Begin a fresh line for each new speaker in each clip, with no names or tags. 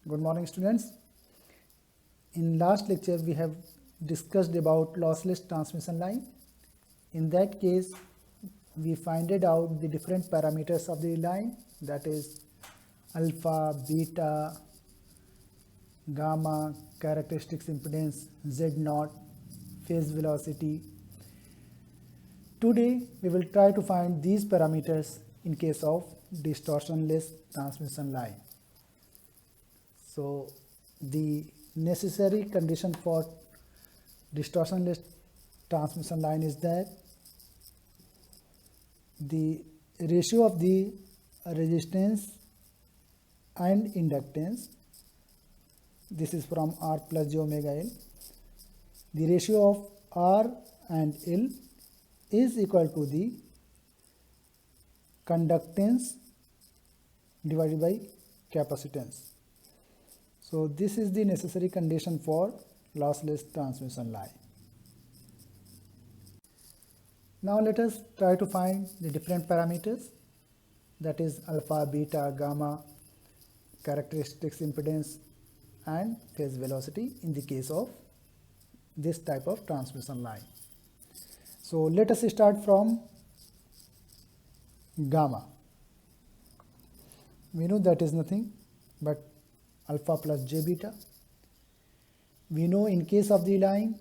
Good morning, students. In last lecture we have discussed about lossless transmission line. In that case we finded out the different parameters of the line, that is alpha, beta, gamma, characteristics impedance, Z0, phase velocity. Today we will try to find these parameters in case of distortionless transmission line. So the necessary condition for distortionless transmission line is that the ratio of the resistance and inductance, this is from R plus j omega L, the ratio of R and L is equal to the conductance divided by capacitance. So this is the necessary condition for lossless transmission line. Now let us try to find the different parameters, that is alpha, beta, gamma, characteristics impedance and phase velocity in the case of this type of transmission line. So let us start from gamma. We know that is nothing but alpha plus j beta. We know in case of the line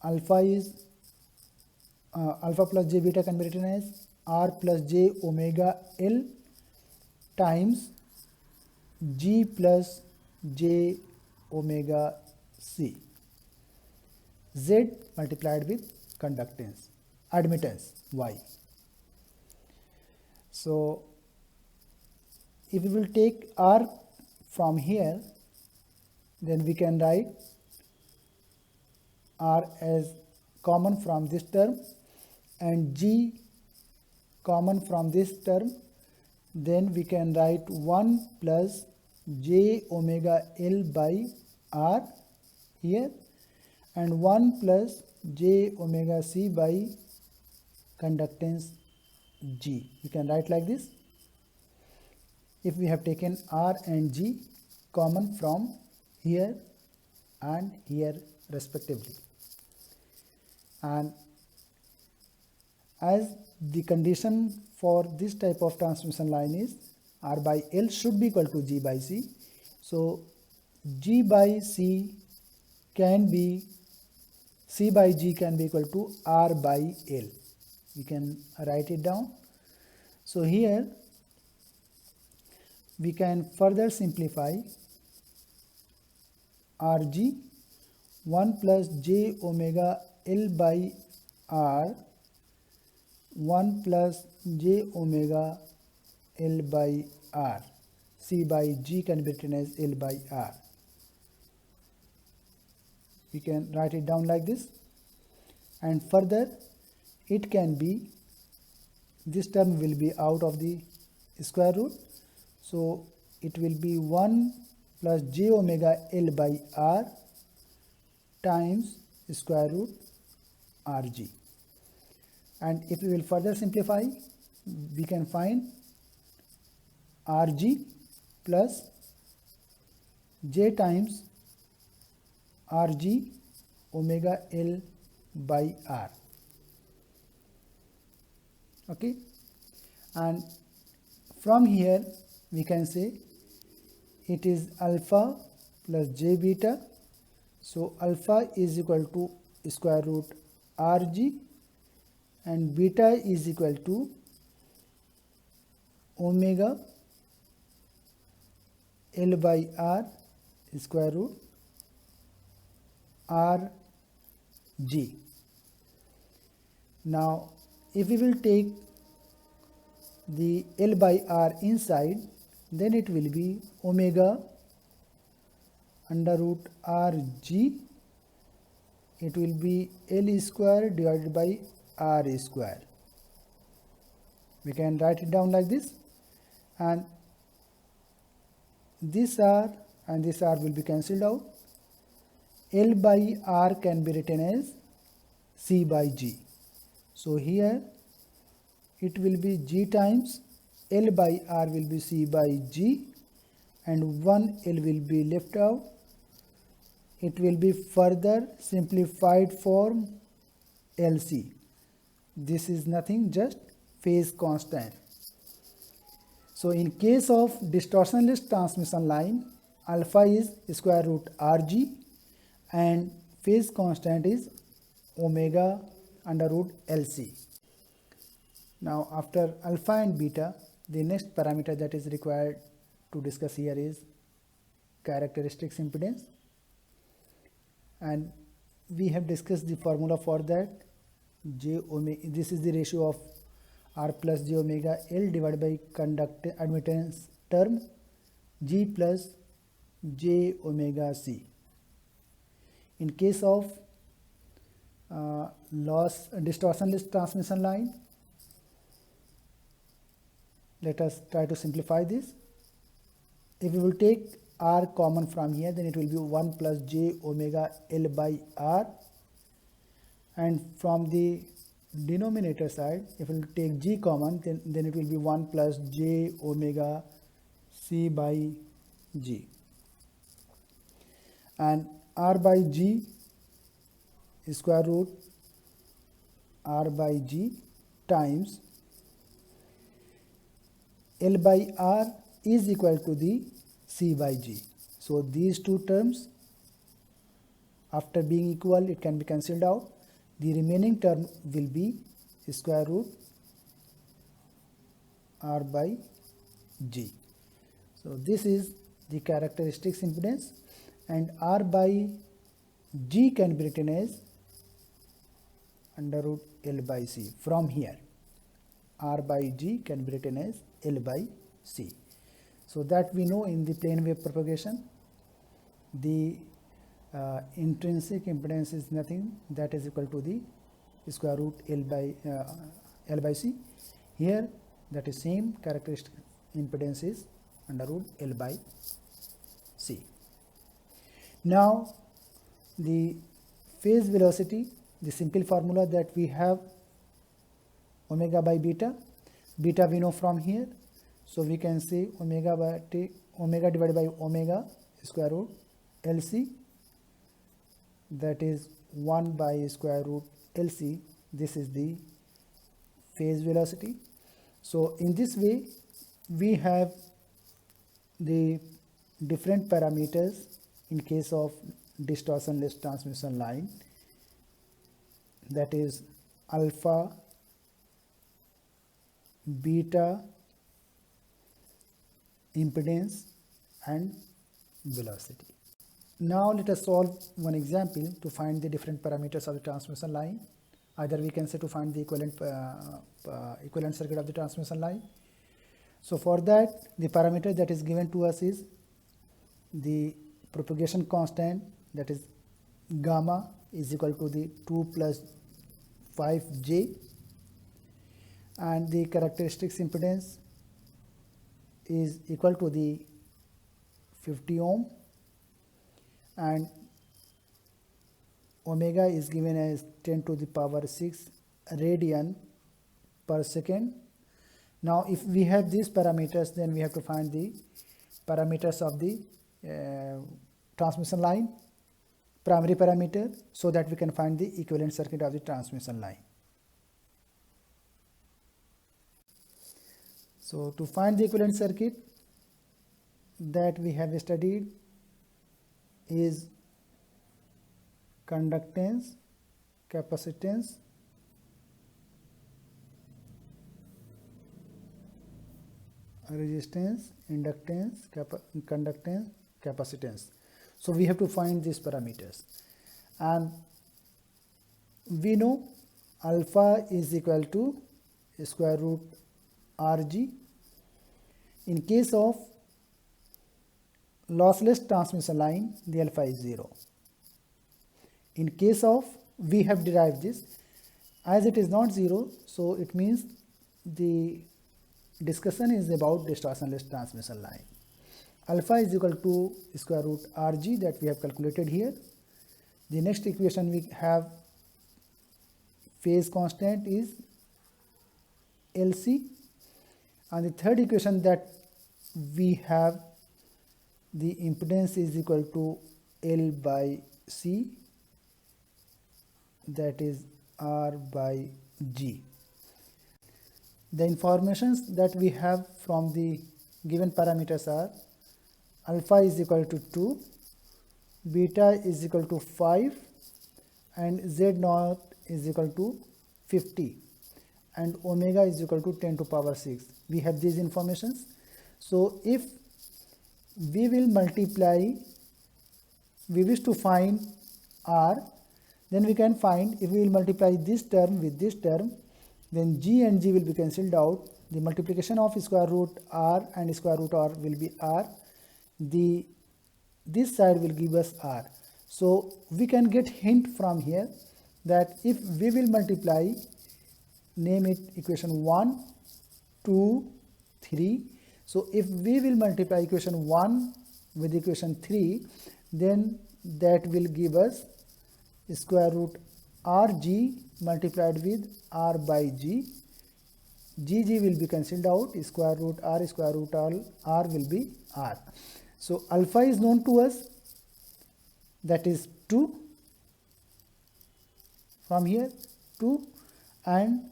alpha plus j beta can be written as R plus j omega L times G plus j omega C, Z multiplied with admittance Y. So if we will take R from here, then we can write R as common from this term and G common from this term. Then we can write 1 plus j omega L by R here and 1 plus j omega C by conductance G. We can write like this if we have taken R and G common from here and here respectively. And as the condition for this type of transmission line is R by L should be equal to G by C. So G by C can be, C by G can be equal to R by L. We can write it down. So here we can further simplify Rg 1 plus j omega L by R 1 plus j omega L by R. C by G can be written as L by R. We can write it down like this, and further it can be, this term will be out of the square root, so it will be 1 plus j omega L by R times square root Rg. And if we will further simplify, we can find Rg plus j times Rg omega L by R. Okay, and from here we can say it is alpha plus j beta. So alpha is equal to square root Rg and beta is equal to omega L by R square root Rg. Now if we will take the L by R inside, then it will be omega under root Rg. It will be L square divided by R square. We can write it down like this, and this R and this R will be cancelled out. L by R can be written as C by G. So here it will be G times L by R will be C by G, and one L will be left out. It will be further simplified form LC. This is nothing, just phase constant. So in case of distortionless transmission line, alpha is square root Rg and phase constant is omega under root LC. Now after alpha and beta, the next parameter that is required to discuss here is characteristics impedance, and we have discussed the formula for that. J omega, this is the ratio of R plus j omega L divided by admittance term G plus j omega C. In case of distortionless transmission line, let us try to simplify this. If we will take R common from here, then it will be 1 plus j omega L by R, and from the denominator side, if we will take G common, then it will be 1 plus j omega C by G, and R by G is square root R by G times L by R is equal to the C by G. So these two terms, after being equal, it can be cancelled out. The remaining term will be square root R by G. So this is the characteristics impedance, and R by G can be written as under root L by C. From here, R by G can be written as L by C. So that we know in the plane wave propagation, the intrinsic impedance is nothing, that is equal to the square root L by C. Here that is same characteristic impedance is under root L by C. Now the phase velocity, the simple formula that we have, omega by beta. Beta we know from here, so we can say omega divided by omega square root LC, that is 1 by square root LC. This is the phase velocity. So in this way we have the different parameters in case of distortionless transmission line, that is alpha, beta, impedance and velocity. Now let us solve one example to find the different parameters of the transmission line. Either we can say to find the equivalent circuit of the transmission line. So for that, the parameter that is given to us is the propagation constant, that is gamma is equal to the 2 plus 5j, and the characteristics impedance is equal to the 50 ohm, and omega is given as 10 to the power 6 radian per second. Now if we have these parameters, then we have to find the parameters of the transmission line, primary parameter, so that we can find the equivalent circuit of the transmission line. So to find the equivalent circuit that we have studied is conductance, capacitance, resistance, inductance, conductance, capacitance. So we have to find these parameters, and we know alpha is equal to square root Rg. In case of lossless transmission line, the alpha is 0. In case of, we have derived this, as it is not 0, so it means the discussion is about distortionless transmission line. Alpha is equal to square root Rg, that we have calculated here. The next equation we have phase constant is LC, and the third equation that we have the impedance is equal to L by C, that is R by G. The informations that we have from the given parameters are alpha is equal to 2, beta is equal to 5, and Z naught is equal to 50, and omega is equal to 10 to power 6. We have these informations. So if we will multiply, we wish to find R, then we can find, if we will multiply this term with this term, then G and G will be cancelled out. The multiplication of square root R and square root R will be R. This side will give us R. So we can get hint from here that if we will multiply, name it equation 1, 2, 3. So if we will multiply equation 1 with equation 3, then that will give us square root Rg multiplied with R by G. Gg will be cancelled out, square root R will be R. So alpha is known to us, that is 2, from here 2, and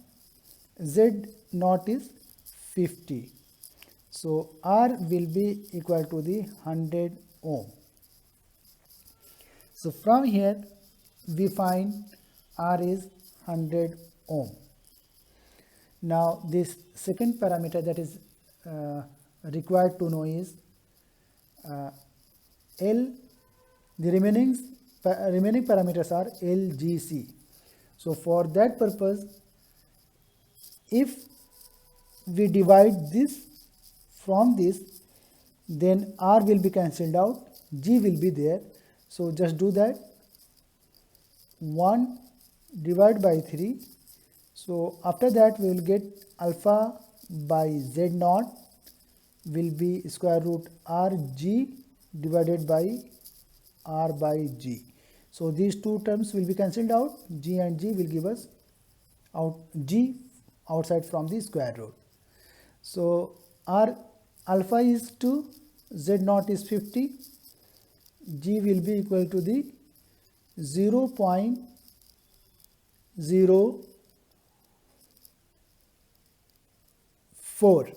Z naught is 50. So R will be equal to the 100 ohm. So from here we find R is 100 ohm. Now this second parameter that is required to know is L. The remaining parameters are L, G, C. So for that purpose, if we divide this from this, then R will be cancelled out, G will be there. So just do that. 1 divided by 3. So after that we will get alpha by Z naught will be square root Rg divided by R by G. So these two terms will be cancelled out. G and G will give us out G outside from the square root. So R alpha is 2, Z naught is 50, G will be equal to the 0.04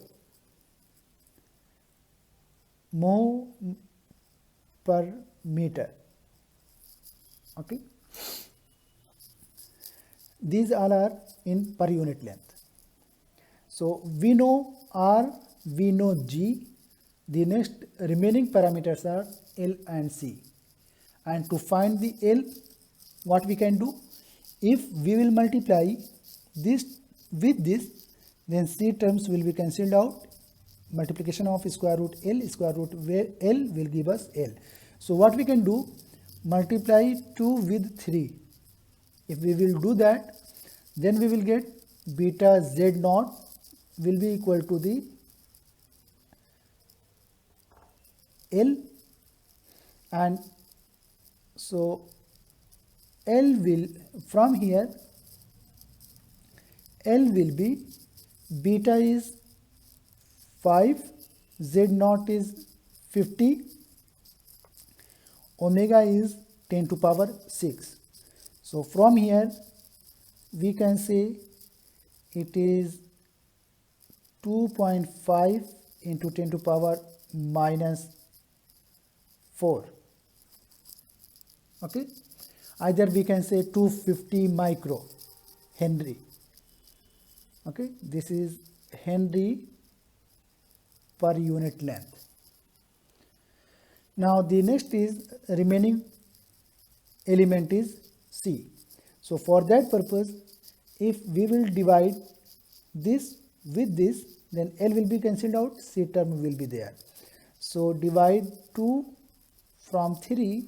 mho per meter. Okay, these all are in per unit length. So we know R, we know G. The next remaining parameters are L and C. And to find the L, what we can do? If we will multiply this with this, then C terms will be cancelled out. Multiplication of square root L, square root where L will give us L. So what we can do? Multiply 2 with 3. If we will do that, then we will get beta Z naught will be equal to the L, and so L will, from here L will be, beta is 5, Z naught is 50, omega is 10 to power 6. So from here we can say it is 2.5 into 10 to power minus 4. Okay, either we can say 250 micro Henry. Okay, this is Henry per unit length. Now the next is remaining element is C. So for that purpose, if we will divide this with this, then L will be cancelled out, C term will be there. So divide 2 from 3,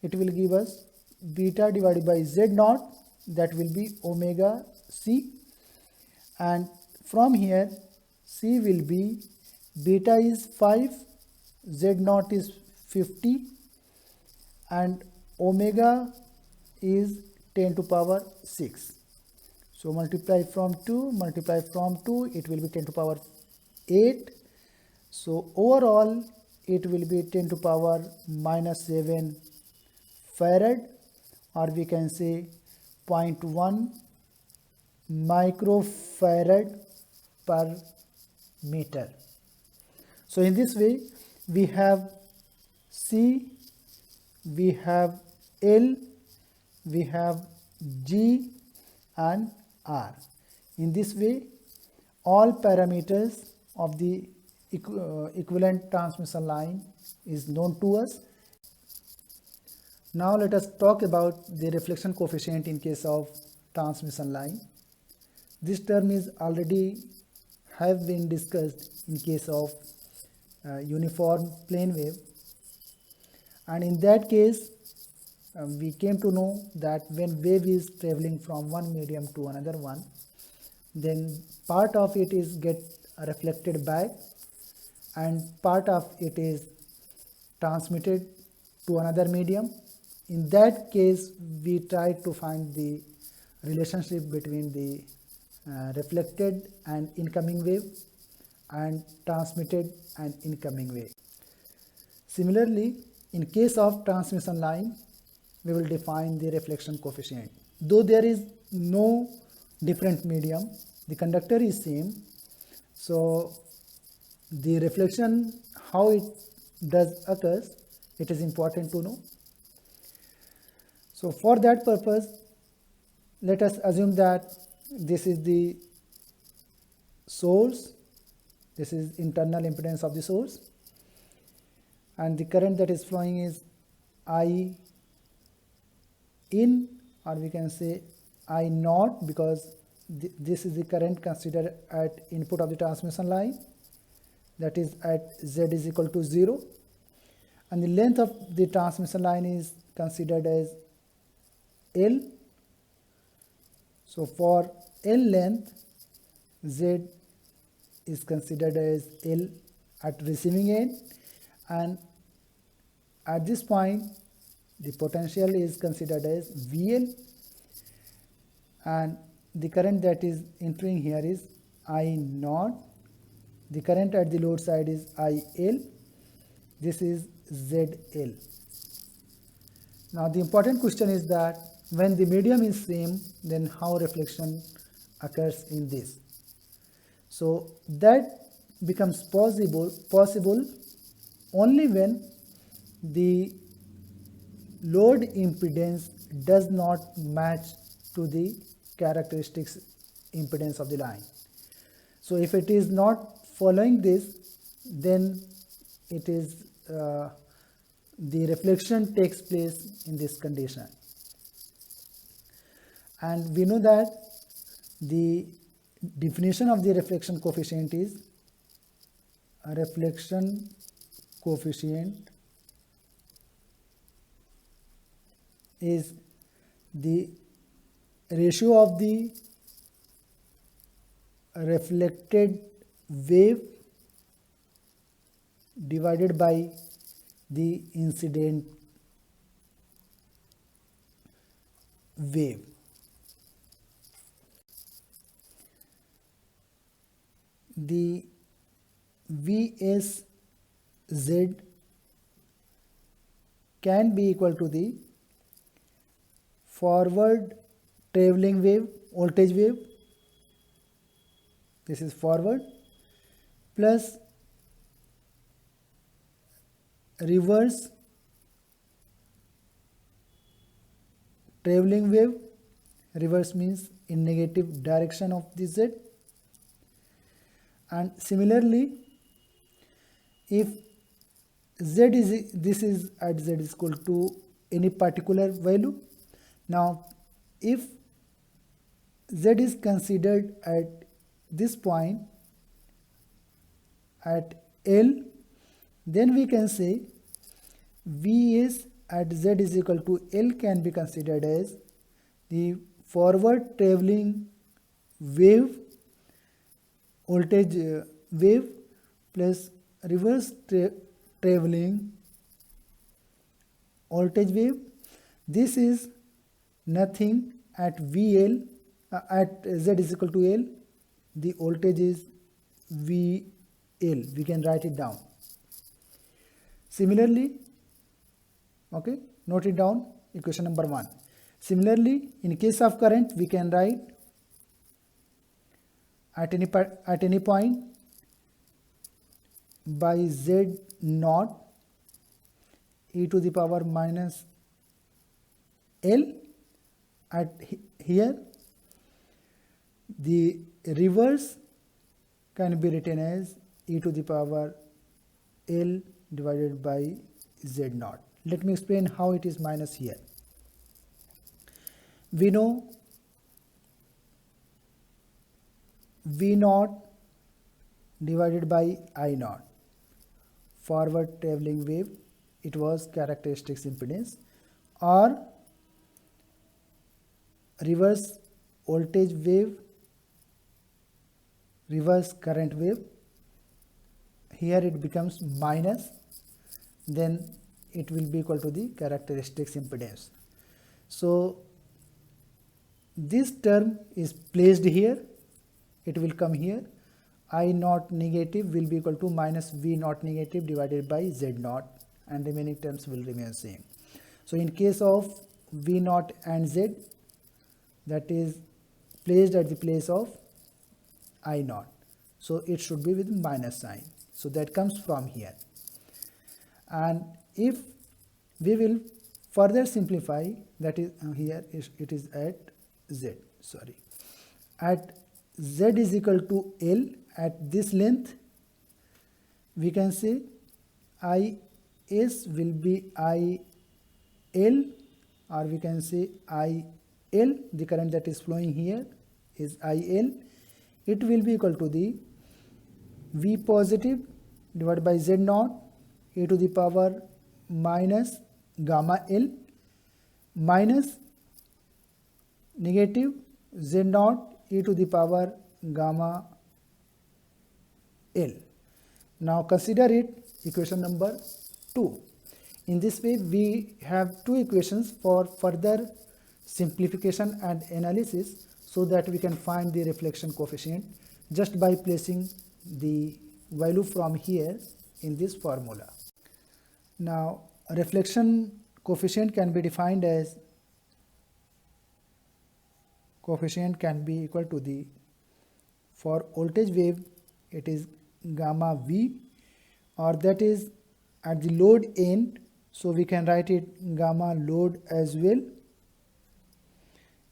it will give us beta divided by Z naught, that will be omega C, and from here C will be, beta is 5, Z naught is 50, and omega is 10 to power 6. So multiply from 2, it will be 10 to power 8. So overall it will be 10 to power minus 7 farad, or we can say 0.1 microfarad per meter. So in this way we have C, we have L, we have G and R. In this way all parameters of the equivalent transmission line is known to us. Now let us talk about the reflection coefficient in case of transmission line. This term is already have been discussed in case of uniform plane wave, and in that case we came to know that when wave is traveling from one medium to another one, then part of it is get reflected back and part of it is transmitted to another medium. In that case we try to find the relationship between the reflected and incoming wave and transmitted and incoming wave. Similarly, in case of transmission line, we will define the reflection coefficient. Though there is no different medium, the conductor is same, so the reflection, how it does occurs, it is important to know. So for that purpose, let us assume that this is the source, this is internal impedance of the source, and the current that is flowing is I in, or we can say I naught, because this is the current considered at input of the transmission line, that is at Z is equal to 0, and the length of the transmission line is considered as L. So for L length, Z is considered as L at receiving end, and at this point the potential is considered as VL, and the current that is entering here is I naught. The current at the load side is IL. This is ZL. Now the important question is that when the medium is same, then how reflection occurs in this. So that becomes possible only when the load impedance does not match to the characteristics impedance of the line. So if it is not following this, then it is the reflection takes place in this condition. And we know that the definition of the reflection coefficient is a reflection coefficient is the ratio of the reflected wave divided by the incident wave. The VSZ can be equal to the forward traveling wave, voltage wave, this is forward, plus reverse traveling wave. Reverse means in negative direction of the Z. And similarly, if Z is, this is at Z is equal to any particular value. Now if Z is considered at this point at L, then we can say Vs at Z is equal to L can be considered as the forward traveling wave, voltage wave, plus reverse traveling voltage wave. This is nothing at VL, at Z is equal to L, the voltage is VL, we can write it down. Similarly, okay, note it down, equation number 1. Similarly, in case of current, we can write at any point by Z naught e to the power minus L. At here, the reverse can be written as e to the power L divided by Z naught. Let me explain how it is minus here. We know V naught divided by I naught. Forward traveling wave, it was characteristics impedance, or reverse voltage wave, reverse current wave. Here it becomes minus, then it will be equal to the characteristics impedance. So this term is placed here, it will come here. I naught negative will be equal to minus V naught negative divided by Z naught, and remaining terms will remain same. So in case of V naught and Z, that is placed at the place of I naught, so it should be with minus sign. So that comes from here. And if we will further simplify, that is here it is at Z, sorry, at Z is equal to L, at this length we can say IS will be IL, or we can say IL, the current that is flowing here is IL. It will be equal to the V positive divided by Z naught e to the power minus gamma L minus negative Z naught e to the power gamma L. Now consider it equation number 2. In this way, we have two equations for further simplification and analysis, so that we can find the reflection coefficient just by placing the value from here in this formula. Now reflection coefficient can be defined as coefficient can be equal to the, for voltage wave it is gamma V, or that is at the load end, so we can write it gamma load as well.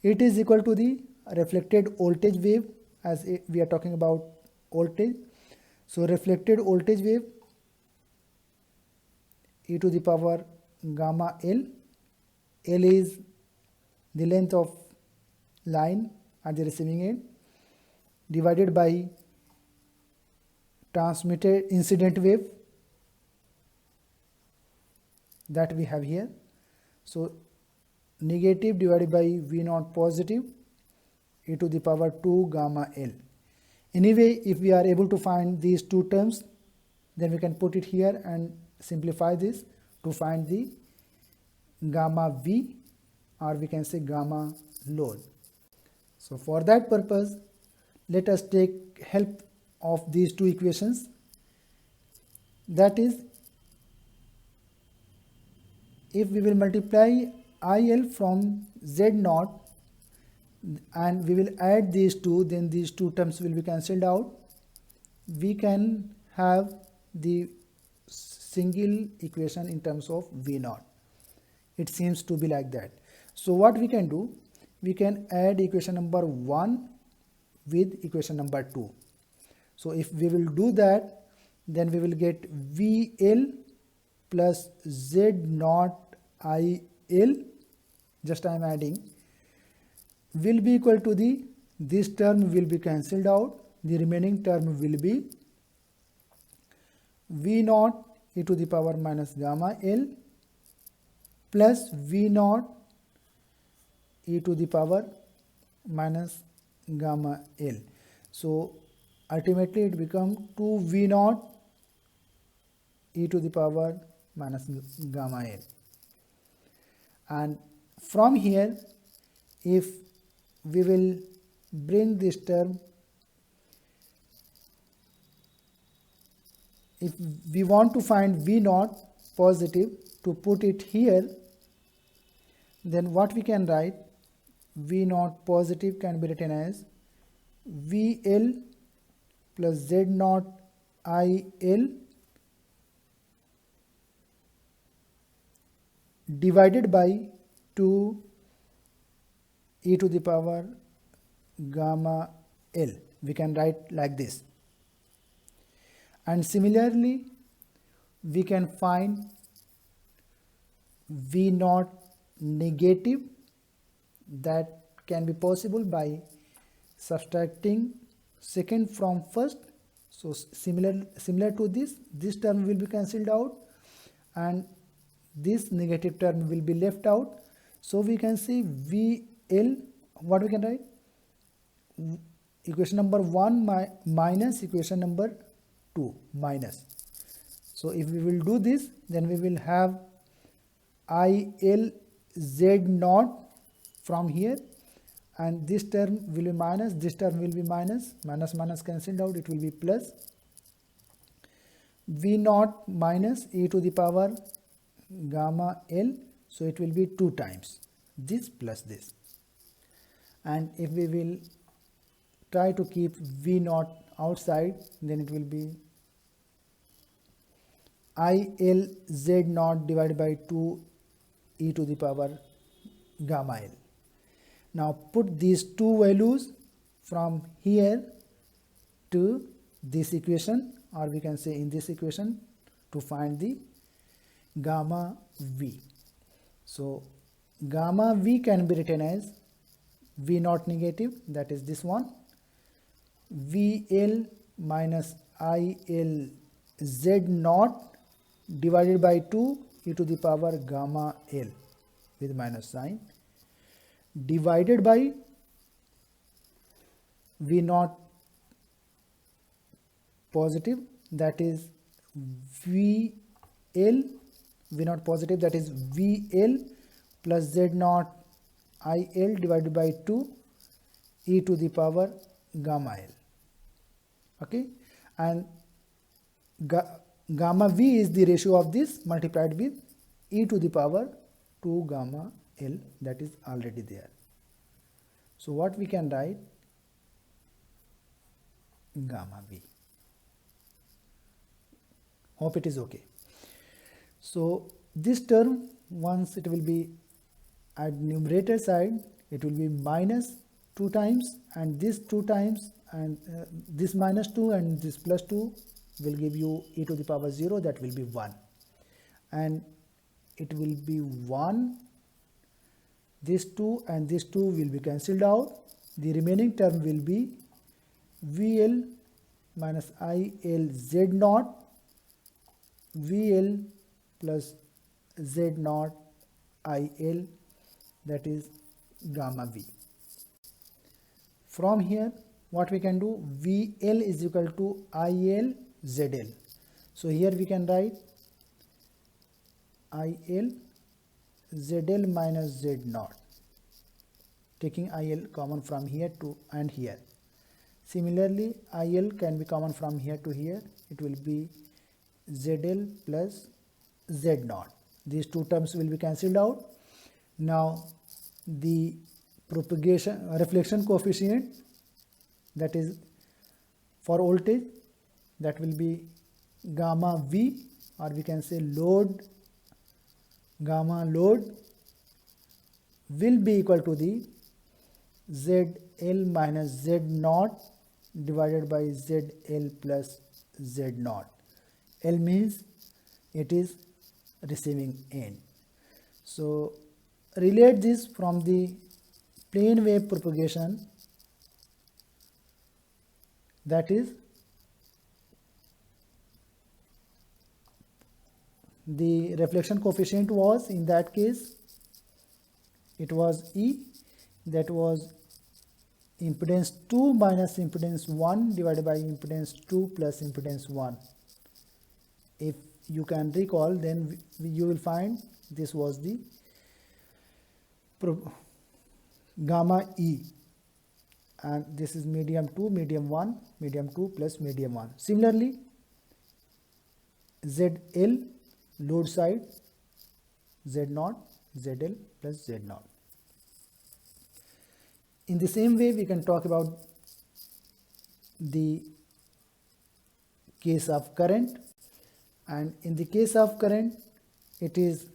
It is equal to the reflected voltage wave, as we are talking about voltage. So reflected voltage wave e to the power gamma L. L is the length of line at the receiving end divided by transmitted incident wave that we have here. So negative divided by V naught positive e to the power 2 gamma L. Anyway, if we are able to find these two terms, then we can put it here and simplify this to find the gamma V, or we can say gamma load. So for that purpose, let us take help of these two equations. That is, if we will multiply IL from Z naught and we will add these two, then these two terms will be cancelled out. We can have the single equation in terms of V naught. It seems to be like that. So what we can do, we can add equation number 1 with equation number 2. So if we will do that, then we will get VL plus Z naught IL, just I am adding, will be equal to the, this term will be cancelled out, the remaining term will be V naught e to the power minus gamma L plus V naught e to the power minus gamma L. So ultimately it becomes 2 V naught e to the power minus gamma L. And from here, if we will bring this term, if we want to find V naught, positive, to put it here, then what we can write, V naught positive can be written as VL plus Z naught IL divided by 2 e to the power gamma L. We can write like this. And similarly, we can find V naught negative. That can be possible by subtracting second from first. So similar to this term will be cancelled out and this negative term will be left out. So we can see VL, what we can write? Equation number 1 minus equation number 2 minus. So if we will do this, then we will have IL Z naught from here, and this term will be minus, this term will be minus, minus cancelled out, it will be plus. V naught minus e to the power gamma L, so it will be 2 times this plus this. And if we will try to keep V naught outside, then it will be IL Z naught divided by 2 e to the power gamma L. Now put these two values from here to this equation, or we can say in this equation, to find the gamma V. So gamma V can be written as V naught negative, that is this one, VL minus IL Z naught divided by 2 e to the power gamma L with minus sign, divided by V naught positive, that is V naught positive, that is VL plus Z naught IL divided by 2 e to the power gamma L. Okay, and gamma V is the ratio of this multiplied with e to the power 2 gamma L, that is already there. So what we can write? Gamma V. Hope it is okay. So this term, once it will be at numerator side, it will be minus 2 times, and this 2 times, and this minus 2 and this plus 2 will give you e to the power 0, that will be 1, and it will be 1. This 2 and this 2 will be cancelled out. The remaining term will be VL minus IL Z naught, VL plus Z naught IL, that is gamma V. From here, what we can do? VL is equal to IL ZL. So here we can write IL ZL minus Z naught, taking IL common from here to and here. Similarly, IL can be common from here to here. It will be ZL plus Z naught. These two terms will be cancelled out. Now the reflection coefficient, that is for voltage, that will be gamma V, or we can say gamma load will be equal to the ZL minus Z naught divided by ZL plus Z naught. L means it is receiving end. So relate this from the plane wave propagation, that is the reflection coefficient was, in that case it was E, that was impedance 2 minus impedance 1 divided by impedance 2 plus impedance 1. If you can recall, then you will find this was the gamma E, and this is medium 2, medium 1, medium 2 plus medium 1. Similarly, ZL load side Z0 ZL plus Z0. In the same way, we can talk about the case of current, and in the case of current it is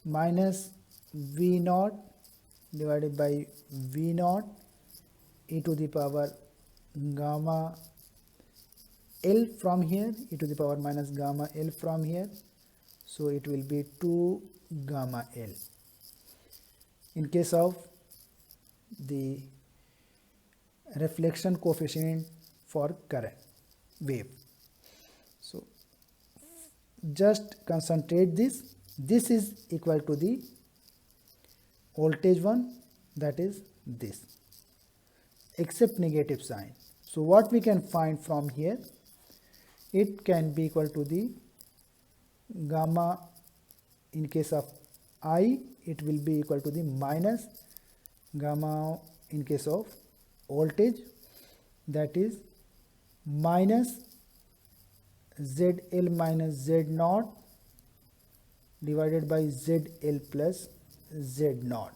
minus V0 divided by V0 e to the power gamma L from here, e to the power minus gamma L from here, so it will be 2 gamma L. In case of the reflection coefficient for current wave, so just concentrate this. This is equal to the voltage one, that is this, except negative sign. So what we can find from here, it can be equal to the gamma. In case of I, it will be equal to the minus gamma in case of voltage, that is minus ZL minus Z0 divided by ZL plus Z0,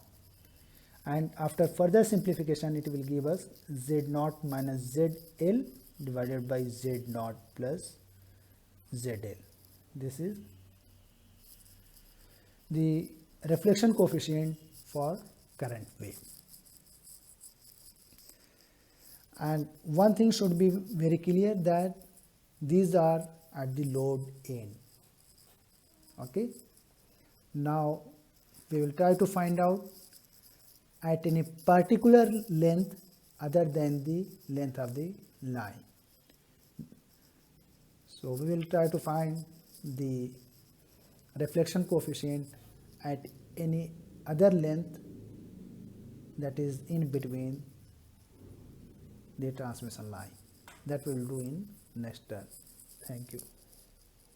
and after further simplification it will give us Z0 minus ZL divided by Z0 plus ZL. This is the reflection coefficient for current wave. And one thing should be very clear, that these are at the load end. Okay. Now we will try to find out at any particular length other than the length of the line. So we will try to find the reflection coefficient at any other length that is in between the transmission line. That we will do in next turn. Thank you.